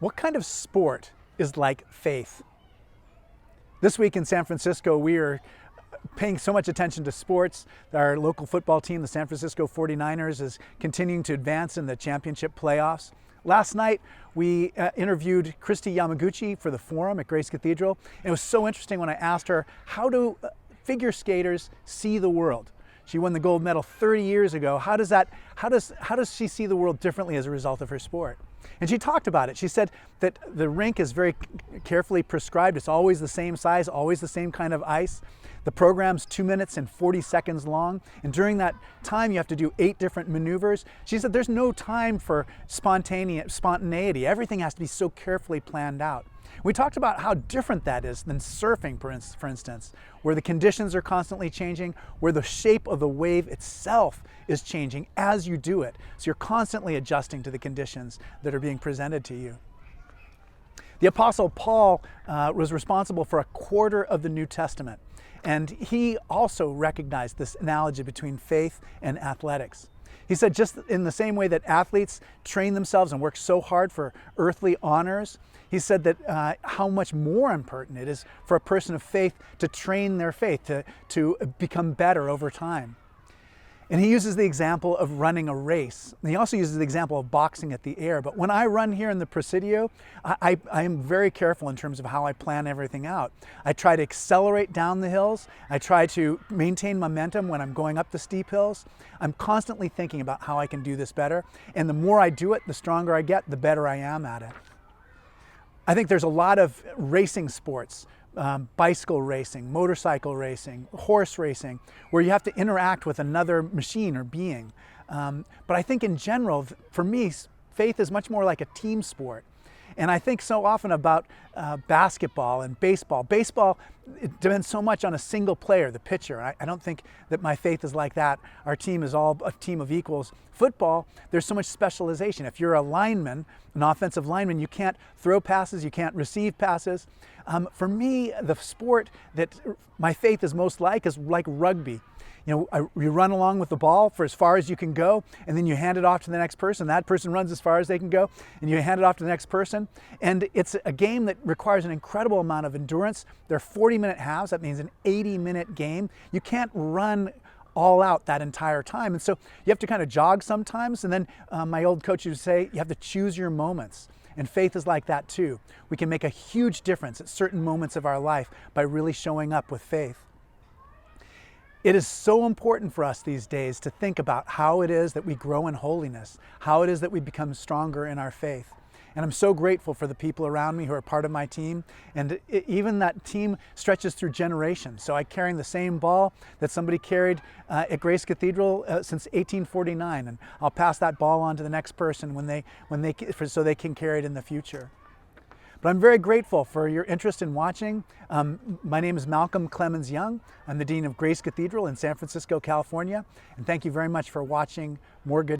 What kind of sport is like faith? This week in San Francisco, we are paying so much attention to sports. Our local football team, the San Francisco 49ers, is continuing to advance in the championship playoffs. Last night, we interviewed Kristi Yamaguchi for the Forum at Grace Cathedral. And it was so interesting when I asked her, how do figure skaters see the world? She won the gold medal 30 years ago. How does she see the world differently as a result of her sport? And she talked about it. She said that the rink is very carefully prescribed. It's always the same size, always the same kind of ice. The program's 2 minutes and 40 seconds long. And during that time, you have to do 8 different maneuvers. She said there's no time for spontaneity. Everything has to be so carefully planned out. We talked about how different that is than surfing, for instance, where the conditions are constantly changing, where the shape of the wave itself is changing as you do it. So you're constantly adjusting to the conditions that are being presented to you. The Apostle Paul was responsible for a quarter of the New Testament, and he also recognized this analogy between faith and athletics. He said just in the same way that athletes train themselves and work so hard for earthly honors, he said that how much more important it is for a person of faith to train their faith, to become better over time. And he uses the example of running a race. And he also uses the example of boxing at the air. But when I run here in the Presidio, I am very careful in terms of how I plan everything out. I try to accelerate down the hills. I try to maintain momentum when I'm going up the steep hills. I'm constantly thinking about how I can do this better. And the more I do it, the stronger I get, the better I am at it. I think there's a lot of racing sports, bicycle racing, motorcycle racing, horse racing, where you have to interact with another machine or being. But I think in general, for me, faith is much more like a team sport. And I think so often about basketball and baseball. Baseball, it depends so much on a single player, the pitcher. I don't think that my faith is like that. Our team is all a team of equals. Football, there's so much specialization. If you're a lineman, an offensive lineman, you can't throw passes, you can't receive passes. For me, the sport that my faith is most like is like rugby. You know, you run along with the ball for as far as you can go, and then you hand it off to the next person. That person runs as far as they can go, and you hand it off to the next person. And it's a game that requires an incredible amount of endurance. There are 40-minute halves. That means an 80-minute game. You can't run all out that entire time. And so you have to kind of jog sometimes. And then my old coach used to say, you have to choose your moments. And faith is like that too. We can make a huge difference at certain moments of our life by really showing up with faith. It is so important for us these days to think about how it is that we grow in holiness, how it is that we become stronger in our faith. And I'm so grateful for the people around me who are part of my team. And even that team stretches through generations. So I'm carrying the same ball that somebody carried at Grace Cathedral since 1849. And I'll pass that ball on to the next person so they can carry it in the future. But I'm very grateful for your interest in watching. My name is Malcolm Clemens Young. I'm the Dean of Grace Cathedral in San Francisco, California. And thank you very much for watching More Good